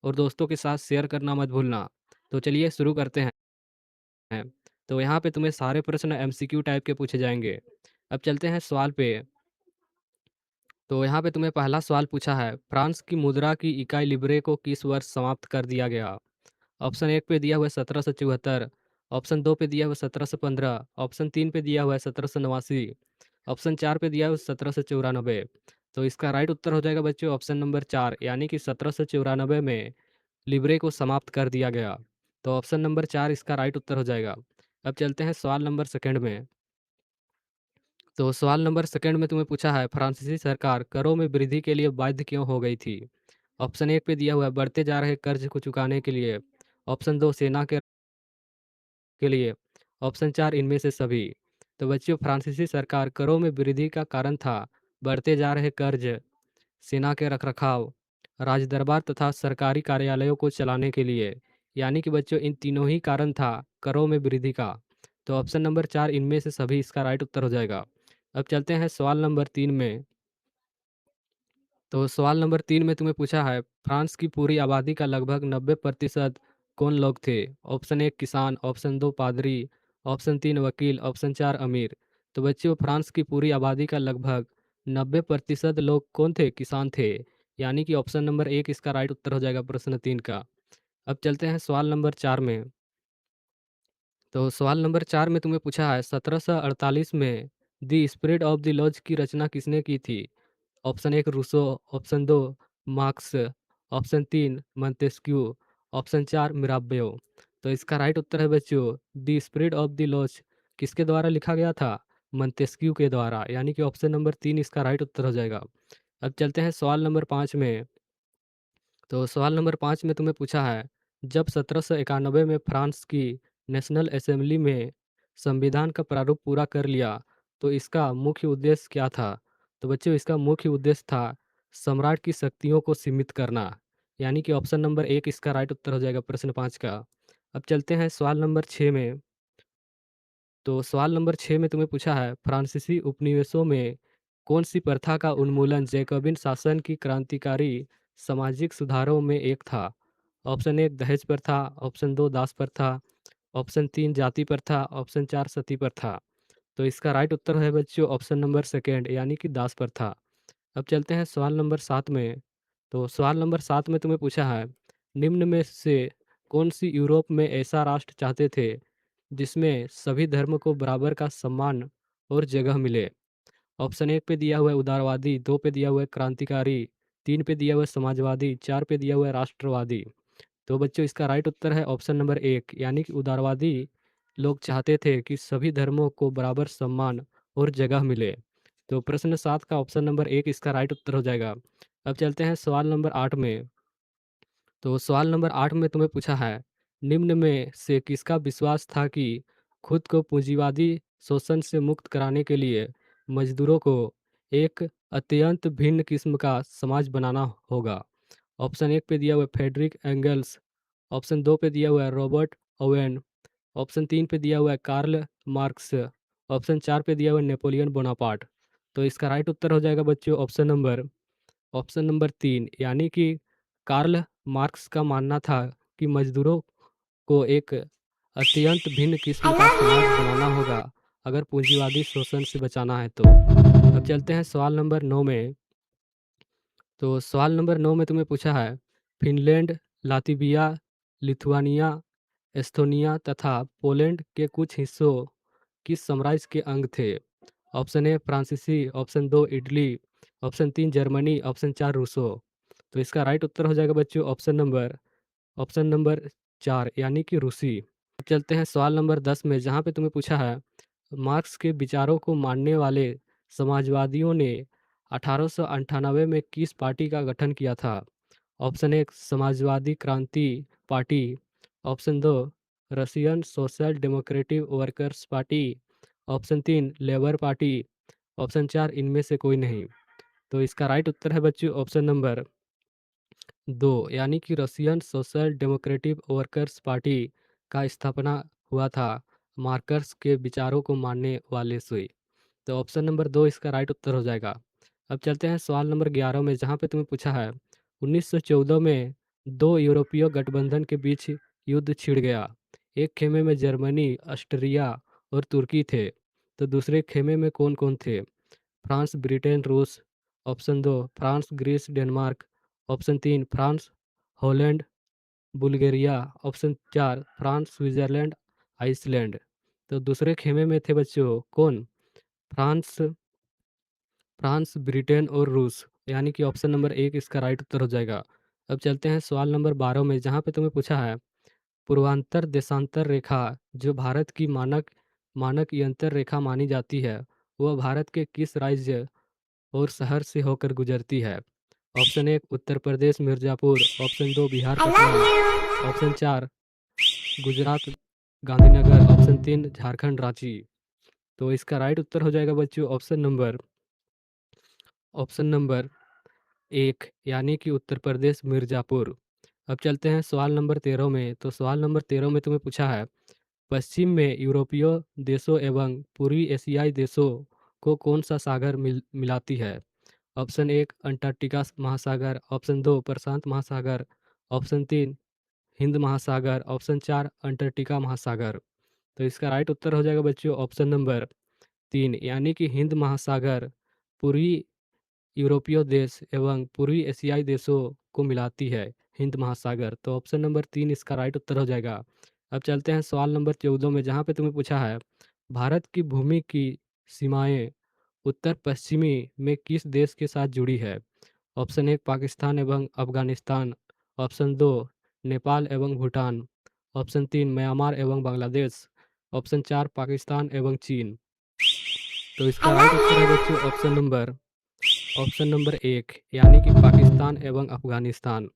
और दोस्तों के साथ शेयर करना मत भूलना। तो चलिए शुरू करते हैं। तो यहाँ पे तुम्हें सारे प्रश्न एमसीक्यू टाइप के पूछे जाएँगे। अब चलते हैं सवाल पे। तो यहाँ पे तुम्हें पहला सवाल पूछा है, फ्रांस की मुद्रा की इकाई लिब्रे को किस वर्ष समाप्त कर दिया गया? ऑप्शन 1 पे दिया हुआ है 1774, ऑप्शन 2 पे दिया हुआ है 1715, ऑप्शन 3 पे दिया हुआ है 1789, ऑप्शन 4 पे दिया हुआ है 1794। तो इसका राइट उत्तर हो जाएगा बच्चों ऑप्शन नंबर 4, यानी कि 1794 में लिब्रे को समाप्त कर दिया गया। तो ऑप्शन नंबर 4 इसका राइट उत्तर हो जाएगा। अब चलते हैं सवाल नंबर सेकंड में। तो सवाल नंबर सेकंड में तुम्हें पूछा है, फ्रांसीसी सरकार करों में वृद्धि के लिए बाध्य क्यों हो गई थी? ऑप्शन 1 पे दिया हुआ है बढ़ते जा रहे कर्ज को चुकाने के लिए, ऑप्शन 2 सेना के लिए, ऑप्शन 4 इनमें से सभी। तो बच्चों फ्रांसीसी सरकार करों में वृद्धि का कारण था बढ़ते जा रहे कर्ज, सेना के रखरखाव, राजदरबार तथा सरकारी कार्यालयों को चलाने के लिए। यानी कि बच्चों इन तीनों ही कारण था करों में वृद्धि का। तो ऑप्शन नंबर 4 इनमें से सभी इसका राइट उत्तर हो जाएगा। अब चलते हैं सवाल नंबर 3 में। तो सवाल नंबर 3 में तुम्हें पूछा है, फ्रांस की पूरी आबादी का लगभग 90% कौन लोग थे? ऑप्शन 1 किसान, ऑप्शन 2 पादरी, ऑप्शन 3 वकील, ऑप्शन 4 अमीर। तो बच्चों फ्रांस की पूरी आबादी का लगभग 90% लोग कौन थे? किसान थे। यानी कि ऑप्शन नंबर 1 इसका राइट उत्तर हो जाएगा प्रश्न 3 का। अब चलते हैं सवाल नंबर 4 में। तो सवाल नंबर 4 में तुम्हें पूछा है, 1748 में the spirit of the laws की रचना किसने की थी? Option 1 Rousseau, option 2 Marx, option 3 Montesquieu, option 4 Mirabeau. तो इसका राइट उत्तर है बच्चों the spirit of the laws किसके द्वारा लिखा गया था? मोंतेस्क्यू के द्वारा। यानी कि ऑप्शन नंबर 3 इसका राइट उत्तर हो जाएगा। अब चलते हैं सवाल नंबर 5 में। तो सवाल नंबर 5 में तुम्हें पूछा है, जब 1791 में फ्रांस की नेशनल असेंबली में संविधान का प्रारूप पूरा कर लिया, तो इसका मुख्य उद्देश्य क्या था? तो बच्चों इसका मुख्य उद्देश्य था सम्राट की शक्तियों को सीमित करना। यानी कि ऑप्शन नंबर 1 इसका राइट उत्तर हो जाएगा प्रश्न 5 का। अब चलते हैं सवाल नंबर 6 में। तो सवाल नंबर 6 में तुम्हें पूछा है, फ्रांसीसी उपनिवेशों में कौन सी प्रथा का उन्मूलन जैकबिन शासन की क्रांतिकारी सामाजिक सुधारों में एक था? ऑप्शन 1 दहेज प्रथा, ऑप्शन 2 दास प्रथा, ऑप्शन 3 जाति प्रथा, ऑप्शन 4 सती प्रथा। तो इसका राइट उत्तर है बच्चों ऑप्शन नंबर सेकेंड, यानी कि दास प्रथा। अब चलते हैं सवाल नंबर 7 में। तो सवाल नंबर 7 में तुम्हें पूछा है, निम्न में से कौन सी यूरोप में ऐसा राष्ट्र चाहते थे जिसमें सभी धर्म को बराबर का सम्मान और जगह मिले? ऑप्शन 1 पे दिया हुआ है उदारवादी, 2 पे दिया हुआ है क्रांतिकारी, 3 पे दिया हुआ है समाजवादी, 4 पे दिया हुआ है राष्ट्रवादी। तो बच्चों इसका राइट उत्तर है ऑप्शन नंबर 1, यानी कि उदारवादी लोग चाहते थे कि सभी धर्मों को बराबर सम्मान और जगह मिले। तो प्रश्न 7 का ऑप्शन नंबर 1 इसका राइट उत्तर हो जाएगा। अब चलते हैं सवाल नंबर 8 में। तो सवाल नंबर 8 में तुम्हें पूछा है, निम्न में से किसका विश्वास था कि खुद को पूंजीवादी शोषण से मुक्त कराने के लिए मजदूरों को एक अत्यंत भिन्न किस्म का समाज बनाना होगा? ऑप्शन 1 पे दिया हुआ है फ्रेडरिक एंगल्स, ऑप्शन 2 पे दिया हुआ है रॉबर्ट ओवेन, ऑप्शन 3 पे दिया हुआ है कार्ल मार्क्स, ऑप्शन 4 पे दिया हुआ है नेपोलियन बोनापार्ट। तो इसका राइट उत्तर हो जाएगा बच्चों ऑप्शन नंबर 3, यानी कि कार्ल मार्क्स का मानना था कि मजदूरों को एक अत्यंत भिन्न किस्म I का love समाज बनाना you. होगा अगर पूंजीवादी शोषण से बचाना है तो। अब चलते हैं सवाल नंबर 9 में। तो सवाल नंबर 9 में तुम्हें पूछा है, फिनलैंड, लातविया, लिथुआनिया, एस्तोनिया तथा पोलैंड के कुछ हिस्सों किस साम्राज्य के अंग थे? ऑप्शन ए फ्रांसीसी, option 2 Italy, option 3 Germany, option 4 रूसो। तो इसका राइट उत्तर हो जाएगा बच्चों ऑप्शन नंबर 4, यानी कि रूसी। अब चलते हैं सवाल नंबर 10 में, जहाँ पे तुम्हें पूछा है, मार्क्स के विचारों को मानने वाले समाजवादियों ने 1898 में किस पार्टी का गठन किया था? ऑप्शन 1 समाजवादी क्रांति party, option 2 Russian social democratic workers party, option 3 labour party, option 4 इनमें से कोई नहीं। तो इसका राइट उत्तर है बच्चों ऑप्शन नंबर 2, यानी कि Russian social democratic workers party का स्थापना हुआ था मार्कस के विचारों को मानने वाले से। तो ऑप्शन नंबर 2 इसका राइट उत्तर हो जाएगा। अब चलते हैं सवाल नंबर 11 में, जहाँ पे तुम्हें पूछा है, 1914 में दो यूरोपीय गठबंधन के बीच युद्ध छिड़ गया। एक खेमे में जर्मनी, ऑस्ट्रिया और तुर्की थे, तो दूसरे खेमे में कौन-कौन थे? फ्रांस, ब्रिटेन, रूस। Option 2 France, Greece, Denmark. Option 3 France, Holland, Bulgaria. Option 4 France, Switzerland, Iceland. तो दूसरे खेमे में थे बच्चों कौन? फ्रांस फ्रांस, ब्रिटेन और रूस, यानी कि ऑप्शन नंबर 1 इसका राइट उत्तर हो जाएगा। अब चलते हैं सवाल नंबर 12 में, जहाँ पे तुम्हें पूछा है, पूर्वांतर देशांतर रेखा जो भारत की मानक मानक यंत्र रेखा मानी जाती है, वह भारत के किस राज्य और शहर से होकर गुजरती है? Option 1 Uttar Pradesh Mirzapur. Option 2 Bihar I Patna. love you. Option 4 Gujarat Gandhinagar. Option 3 Jharkhand Ranchi. तो इसका राइट उत्तर हो जाएगा बच्चों ऑप्शन नंबर 1, यानी कि उत्तर प्रदेश मिर्ज़ापुर। अब चलते हैं सवाल नंबर 13 में। तो सवाल नंबर 13 में तुम्हें पूछा है, पश्चिम में यूरोपीय देशों एवं पूर्वी एशियाई देशों को कौन-सा सागर मिलाती है? ऑप्शन 1 अंटार्कटिका महासागर। ऑप्शन 2 प्रशांत महासागर। ऑप्शन 3 हिंद महासागर। ऑप्शन 4 अंटार्कटिका महासागर। तो इसका राइट उत्तर हो जाएगा बच्चों ऑप्शन नंबर 3, यानी कि हिंद महासागर पूर्वी यूरोपीय देश एवं पूर्वी एशियाई देशों को मिलाती है हिंद महासागर। तो ऑप्शन नंबर 3 इसका राइट उत्तर हो जाएगा। अब चलते हैं सवाल नंबर 14 में, जहाँ पे तुम्हें पूछा है, भारत की भूमि की सीमाएं उत्तर पश्चिमी में किस देश के साथ जुड़ी है? ऑप्शन 1 पाकिस्तान एवं अफगानिस्तान। ऑप्शन 2 नेपाल एवं भूटान। ऑप्शन 3 म्यांमार एवं बांग्लादेश। ऑप्शन 4 पाकिस्तान एवं चीन। तो I इसका राइट उत्तर है बच्चों love you. ऑप्शन नंबर 1, यानी कि पाकिस्तान एवं अफगानिस्तान।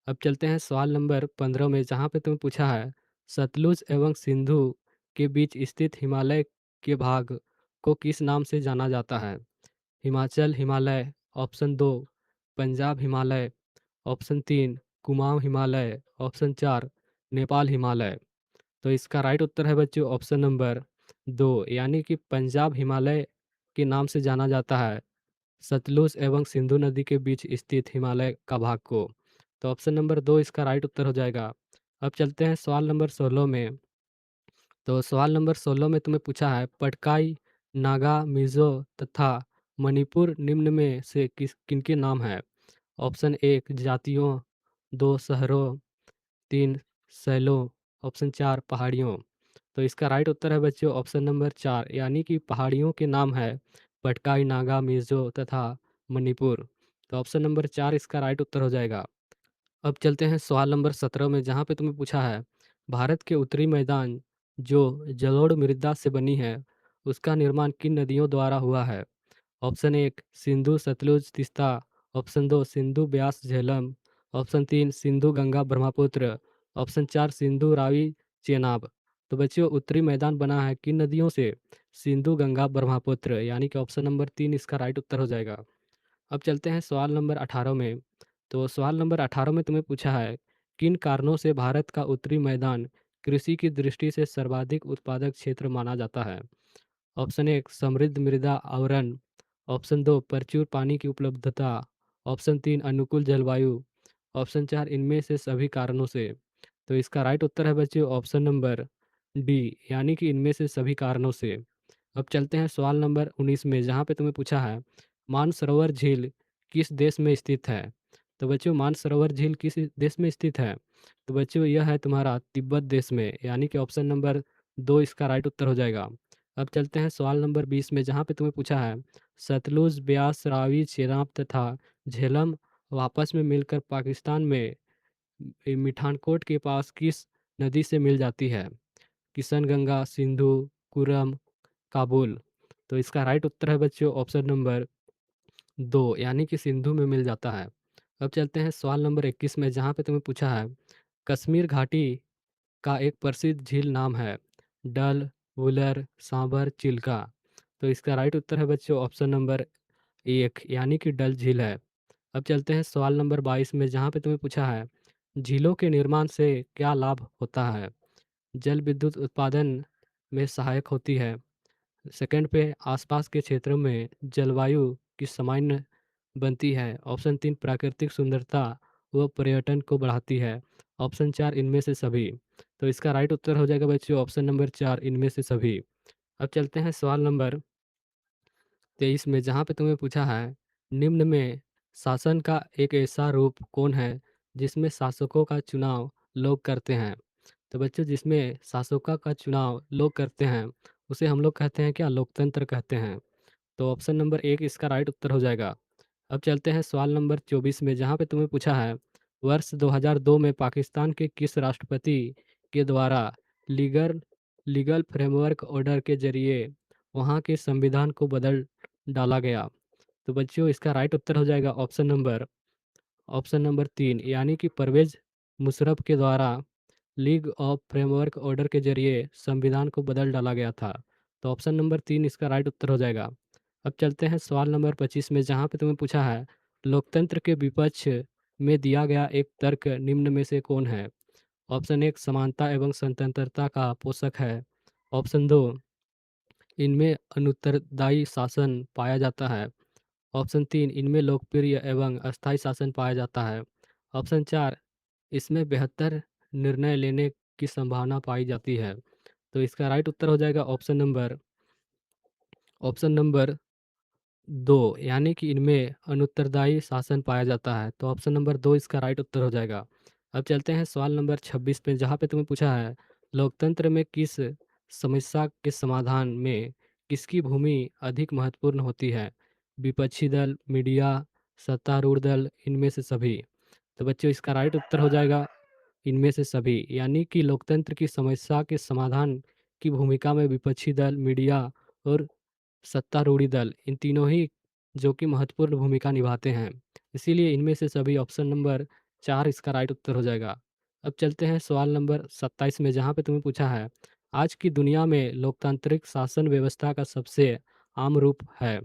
अब चलते हैं सवाल नंबर 15 में, जहाँ पे तुम्हें पूछा है, सतलुज एवं सिंधु के बीच स्थित हिमालय के भाग को किस नाम से जाना जाता है? Himachal Himalaya. Option 2 Punjab Himalaya. Option 3 Kumaon Himalaya. Option 4 Nepal Himalaya. तो इसका राइट उत्तर है बच्चों ऑप्शन नंबर 2, यानी कि पंजाब हिमालय के नाम से जाना जाता है सतलुज एवं सिंधु नदी के बीच स्थित हिमालय का भाग को। तो ऑप्शन नंबर 2 इसका राइट उत्तर हो जाएगा। अब चलते हैं सवाल नंबर 16 में। तो सवाल नंबर 16 में तुम्हें पूछा है, पटकाई, नागा, मिज़ो तथा मणिपुर निम्न में से किनके नाम हैं? ऑप्शन 1 जातियों, 2 शहरों, 3 शैलों। ऑप्शन 4 पहाड़ियों। तो इसका राइट उत्तर है बच्चों ऑप्शन नंबर 4, यानी कि पहाड़ियों के नाम है पटकाई, नागा, मिज़ो तथा मणिपुर। तो ऑप्शन नंबर 4 इसका राइट उत्तर हो जाएगा। अब चलते हैं सवाल नंबर 17 में, जहाँ पे तुम्हें पूछा है, भारत के उत्तरी मैदान जो जलोढ़ मृदा से बनी है, उसका निर्माण किन नदियों द्वारा हुआ है? Option 1 Sindhu Sutlej Teesta. Option 2 Sindhu Beas Jhelum. Option 3 Sindhu Ganga Brahmaputra. Option 4 Sindhu Ravi Chenab. तो बच्चों उत्तरी मैदान बना है किन नदियों से? सिंधु गंगा ब्रह्मपुत्र, यानी कि ऑप्शन नंबर 3 इसका राइट उत्तर हो जाएगा। अब चलते हैं सवाल नंबर 18 में। तो सवाल नंबर 18 में तुम्हें पूछा है, किन कारणों से भारत का उत्तरी मैदान कृषि की दृष्टि से सर्वाधिक उत्पादक क्षेत्र माना जाता है? ऑप्शन 1 समृद्ध मृदा आवरण। ऑप्शन 2 प्रचुर पानी की उपलब्धता। ऑप्शन 3 अनुकूल जलवायु। ऑप्शन 4 इनमें से सभी कारणों से। तो इसका राइट उत्तर है बच्चों ऑप्शन नंबर डी, यानी कि इनमें से सभी कारणों से। अब चलते हैं सवाल नंबर 19 में, जहाँ पे तुम्हें पूछा है, मानसरोवर झील किस देश में स्थित है? तो बच्चों मानसरोवर झील किस देश में स्थित है? तो बच्चों यह है तुम्हारा तिब्बत देश में, यानी कि ऑप्शन नंबर 2 इसका राइट उत्तर हो जाएगा। अब चलते हैं सवाल नंबर 20 में, जहाँ पे तुम्हें पूछा है, सतलुज, ब्यास, रावी, चेनाब तथा झेलम आपस में मिलकर पाकिस्तान में मिठानकोट के पास किस नदी से मिल जाती है? किशनगंगा, सिंधु, कुरम, काबुल। तो इसका राइट उत्तर है बच्चों ऑप्शन नंबर 2, यानी कि सिंधु में मिल जाता है। अब चलते हैं सवाल नंबर 21 में, जहाँ पे तुम्हें पूछा है, कश्मीर घाटी का एक प्रसिद्ध झील नाम है डल, वुलर, सांभर, चिल्का। तो इसका राइट उत्तर है बच्चों ऑप्शन नंबर 1, यानी कि डल झील है। अब चलते हैं सवाल नंबर 22 में, जहाँ पे तुम्हें पूछा है, झीलों के निर्माण से क्या लाभ होता है? जल विद्युत उत्पादन में सहायक होती है। सेकंड पे आसपास के क्षेत्रों में जलवायु की सामान्य बनती है। ऑप्शन 3 प्राकृतिक सुंदरता। वह पर्यटन को बढ़ाती है। ऑप्शन 4 इनमें से सभी। तो इसका राइट उत्तर हो जाएगा बच्चों ऑप्शन नंबर 4 इनमें से सभी। अब चलते हैं सवाल नंबर 23 में जहाँ पे तुम्हें पूछा है, निम्न में शासन का एक ऐसा रूप कौन है जिसमें शासकों का चुनाव लोग करते हैं? तो बच्चों जिसमें शासकों का चुनाव लोग करते हैं, उसे हम लोग कहते हैं क्या? लोकतंत्र कहते हैं। तो ऑप्शन नंबर 1 इसका राइट उत्तर हो जाएगा। अब चलते हैं सवाल नंबर 24 में जहाँ पे तुम्हें पूछा है, वर्ष 2002 में पाकिस्तान के किस राष्ट्रपति के द्वारा लीगल लीगल फ्रेमवर्क ऑर्डर के ज़रिए वहाँ के संविधान को बदल डाला गया? तो बच्चों इसका राइट उत्तर हो जाएगा ऑप्शन नंबर 3 यानी कि परवेज़ मुशर्रफ के द्वारा लीग ऑफ फ्रेमवर्क ऑर्डर के ज़रिए संविधान को बदल डाला गया था। तो ऑप्शन नंबर 3 इसका राइट उत्तर हो जाएगा। अब चलते हैं सवाल नंबर 25 में जहाँ पे तुम्हें पूछा है, लोकतंत्र के विपक्ष में दिया गया एक तर्क निम्न में से कौन है? ऑप्शन 1 समानता एवं स्वतंत्रता का पोषक है। ऑप्शन 2 इनमें अनुत्तरदायी शासन पाया जाता है। ऑप्शन 3 इनमें लोकप्रिय एवं अस्थायी शासन पाया जाता है। ऑप्शन 4 इसमें बेहतर निर्णय लेने की संभावना पाई जाती है। तो इसका राइट उत्तर हो जाएगा ऑप्शन नंबर 2 यानी कि इनमें अनुत्तरदायी शासन पाया जाता है। तो ऑप्शन नंबर 2 इसका राइट उत्तर हो जाएगा। अब चलते हैं सवाल नंबर 26 पे जहाँ पे तुम्हें पूछा है, लोकतंत्र में किस समस्या के समाधान में किसकी भूमि अधिक महत्वपूर्ण होती है? विपक्षी दल, मीडिया, सत्तारूढ़ दल, इनमें से सभी। तो बच्चों इसका राइट उत्तर हो जाएगा इनमें से सभी, यानी कि लोकतंत्र की समस्या के समाधान की भूमिका में विपक्षी दल, मीडिया और सत्तारूढ़ी दल, इन तीनों ही जो कि महत्वपूर्ण भूमिका निभाते हैं। इसीलिए इनमें से सभी ऑप्शन नंबर 4 इसका राइट उत्तर हो जाएगा। अब चलते हैं सवाल नंबर 27 में जहाँ पे तुम्हें पूछा है, आज की दुनिया में लोकतांत्रिक शासन व्यवस्था का सबसे आम रूप है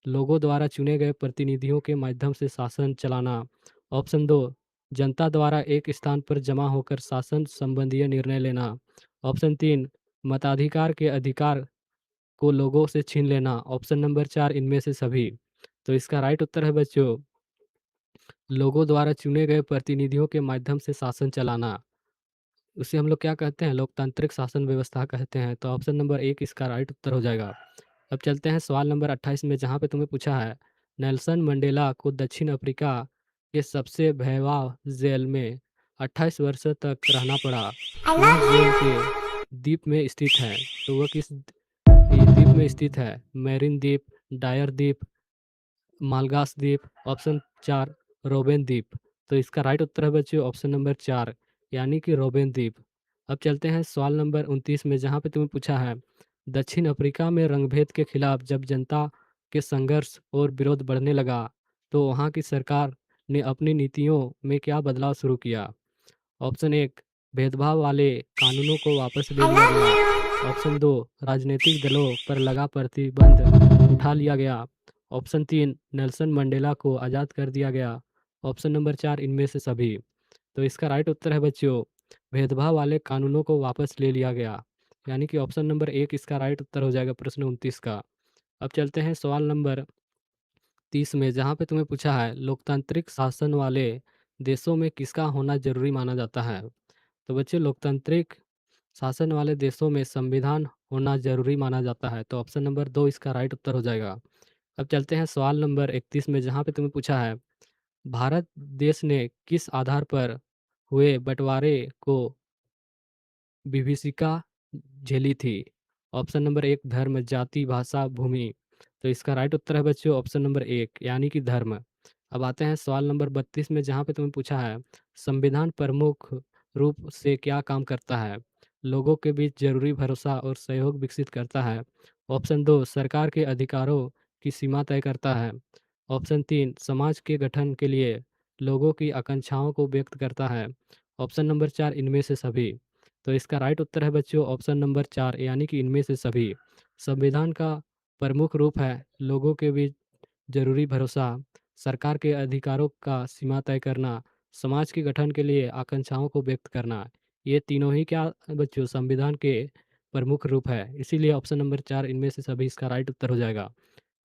लोगों द्वारा चुने गए प्रतिनिधियों के माध्यम से शासन चलाना। ऑप्शन 2 जनता द्वारा एक स्थान पर जमा होकर शासन संबंधी निर्णय लेना। ऑप्शन 3 मताधिकार के अधिकार को लोगों से छीन लेना। ऑप्शन नंबर 4 इनमें से सभी। तो इसका राइट उत्तर है बच्चों, लोगों द्वारा चुने गए प्रतिनिधियों के माध्यम से शासन चलाना। उसे हम लोग क्या कहते हैं? लोकतांत्रिक शासन व्यवस्था कहते हैं। तो ऑप्शन नंबर 1 इसका राइट उत्तर हो जाएगा। अब चलते हैं सवाल नंबर 28 में जहाँ पे तुम्हें पूछा है, नेल्सन मंडेला को दक्षिण अफ्रीका के सबसे भयावह जेल में 28 वर्षों तक रहना पड़ा। वह जेल के द्वीप में स्थित है। तो वह किस द्वीप में स्थित है? मैरिन द्वीप, डायर द्वीप, मालगास द्वीप, ऑप्शन 4 रोबेन द्वीप। तो इसका राइट उत्तर है बच्चों ऑप्शन नंबर 4 यानी कि रोबेन द्वीप। अब चलते हैं सवाल नंबर 29 में जहाँ पे तुम्हें पूछा है, दक्षिण अफ्रीका में रंगभेद के खिलाफ जब जनता के संघर्ष और विरोध बढ़ने लगा, तो वहाँ की सरकार ने अपनी नीतियों में क्या बदलाव शुरू किया? ऑप्शन 1 भेदभाव वाले कानूनों को वापस ले लिया गया। ऑप्शन 2 राजनीतिक दलों पर लगा प्रतिबंध उठा लिया गया। ऑप्शन 3 नेल्सन मंडेला को आज़ाद कर दिया गया। ऑप्शन नंबर 4 इनमें से सभी। तो इसका राइट उत्तर है बच्चों, भेदभाव वाले कानूनों को वापस ले लिया गया, यानी कि ऑप्शन नंबर 1 इसका राइट उत्तर हो जाएगा प्रश्न 29 का। अब चलते हैं सवाल नंबर 30 में जहाँ पे तुम्हें पूछा है, लोकतांत्रिक शासन वाले देशों में किसका होना जरूरी माना जाता है? तो बच्चे लोकतांत्रिक शासन वाले देशों में संविधान होना जरूरी माना जाता है। तो ऑप्शन नंबर 2 इसका राइट उत्तर हो जाएगा। अब चलते हैं सवाल नंबर 31 में जहाँ पे तुम्हें पूछा है, भारत देश ने किस आधार पर हुए बंटवारे को विभीषिका झेली थी? ऑप्शन नंबर 1 धर्म, जाति, भाषा, भूमि। तो इसका राइट उत्तर है बच्चों ऑप्शन नंबर 1 यानी कि धर्म। अब आते हैं सवाल नंबर 32 में जहाँ पे तुम्हें पूछा है, संविधान प्रमुख रूप से क्या काम करता है? लोगों के बीच जरूरी भरोसा और सहयोग विकसित करता है। ऑप्शन 2 सरकार के अधिकारों की सीमा तय करता है। ऑप्शन 3 समाज के गठन के लिए लोगों की आकांक्षाओं को व्यक्त करता है। ऑप्शन नंबर 4 इनमें से सभी। तो इसका राइट उत्तर है बच्चों ऑप्शन नंबर 4 यानी कि इनमें से सभी। संविधान का प्रमुख रूप है लोगों के बीच जरूरी भरोसा, सरकार के अधिकारों का सीमा तय करना, समाज के गठन के लिए आकांक्षाओं को व्यक्त करना। ये तीनों ही क्या है बच्चों? संविधान के प्रमुख रूप है। इसीलिए ऑप्शन नंबर 4 इनमें से सभी इसका राइट उत्तर हो जाएगा।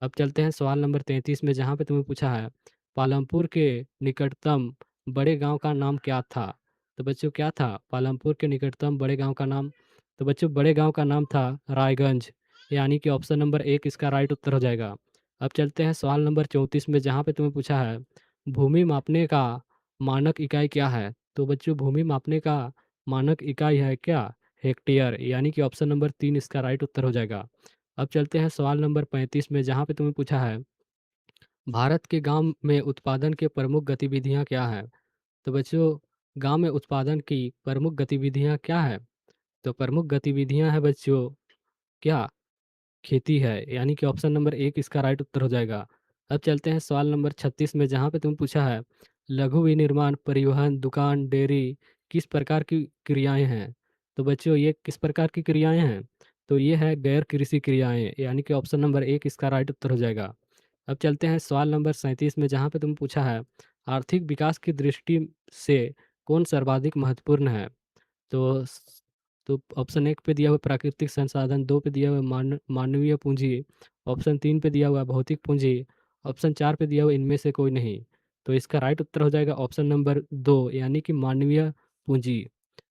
अब चलते हैं सवाल नंबर 33 में जहाँ पे तुम्हें पूछा है, पालमपुर के निकटतम बड़े गाँव का नाम क्या था? तो बच्चों क्या था? पालमपुर के निकटतम बड़े गाँव का नाम, तो बच्चों बड़े गाँव का नाम था रायगंज, यानी कि ऑप्शन नंबर 1 इसका राइट उत्तर हो जाएगा। अब चलते हैं सवाल नंबर 34 में, जहाँ पे तुम्हें पूछा है, भूमि मापने का मानक इकाई क्या है? तो बच्चों भूमि मापने का मानक इकाई है क्या? हेक्टेयर, यानी कि ऑप्शन नंबर 3 इसका राइट उत्तर हो जाएगा। अब चलते हैं सवाल नंबर 35 में, जहाँ पे तुम्हें पूछा है, भारत के गाँव में उत्पादन के प्रमुख गतिविधियाँ क्या हैं? तो बच्चों गाँव में उत्पादन की प्रमुख गतिविधियाँ क्या हैं? तो प्रमुख गतिविधियाँ हैं बच्चों, क्या? खेती है, यानी कि ऑप्शन नंबर 1 इसका राइट उत्तर हो जाएगा। अब चलते हैं सवाल नंबर 36 में, जहाँ पे तुमने पूछा है, लघु विनिर्माण, परिवहन, दुकान, डेयरी किस प्रकार की क्रियाएँ हैं? तो बच्चों ये किस प्रकार की क्रियाएँ हैं? तो ये है गैर कृषि क्रियाएँ, यानी कि ऑप्शन नंबर 1 इसका राइट उत्तर हो जाएगा। अब चलते हैं सवाल नंबर 37 में, जहाँ पे तुमने पूछा है, आर्थिक विकास की दृष्टि से कौन सर्वाधिक महत्वपूर्ण है? तो स तो ऑप्शन 1 पे दिया हुआ प्राकृतिक संसाधन, 2 पे दिया हुआ मानवीय पूँजी, ऑप्शन 3 पे दिया हुआ भौतिक पूँजी, ऑप्शन 4 पे दिया हुआ इनमें से कोई नहीं। तो इसका राइट उत्तर हो जाएगा ऑप्शन नंबर 2, यानी कि मानवीय पूँजी।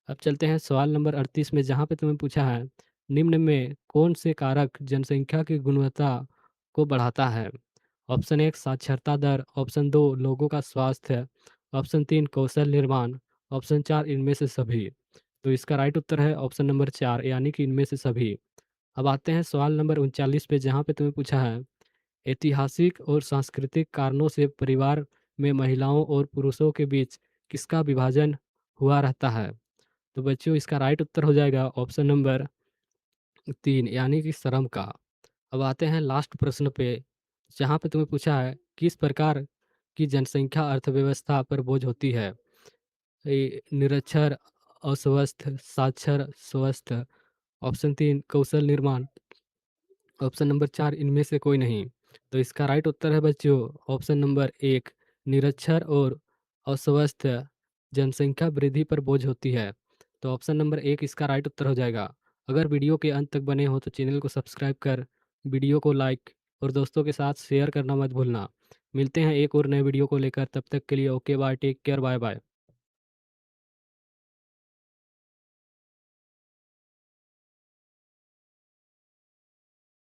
अब चलते हैं सवाल नंबर 38 में, जहाँ पे तुम्हें पूछा है, निम्न में कौन से कारक जनसंख्या की गुणवत्ता को बढ़ाता है? ऑप्शन 1 साक्षरता दर, ऑप्शन 2 लोगों का स्वास्थ्य, ऑप्शन 3 कौशल निर्माण, ऑप्शन 4 इनमें से सभी। तो इसका राइट उत्तर है ऑप्शन नंबर 4, यानी कि इनमें से सभी। अब आते हैं सवाल नंबर 39 पे, जहाँ पे तुम्हें पूछा है, ऐतिहासिक और सांस्कृतिक कारणों से परिवार में महिलाओं और पुरुषों के बीच किसका विभाजन हुआ रहता है? तो बच्चों इसका राइट उत्तर हो जाएगा ऑप्शन नंबर 3, यानी कि श्रम का। अब आते हैं लास्ट प्रश्न पे, जहाँ पे तुम्हें पूछा है, किस प्रकार की जनसंख्या अर्थव्यवस्था पर बोझ होती है? निरक्षर, अस्वस्थ, साक्षर, स्वस्थ, ऑप्शन 3 कौशल निर्माण, ऑप्शन नंबर 4 इनमें से कोई नहीं। तो इसका राइट उत्तर है बच्चों ऑप्शन नंबर 1, निरक्षर और अस्वस्थ जनसंख्या वृद्धि पर बोझ होती है। तो ऑप्शन नंबर 1 इसका राइट उत्तर हो जाएगा। अगर वीडियो के अंत तक बने हो तो चैनल को सब्सक्राइब कर, वीडियो को लाइक और दोस्तों के साथ शेयर करना मत भूलना। मिलते हैं एक और नए वीडियो को लेकर, तब तक के लिए okay bye, take care, bye bye.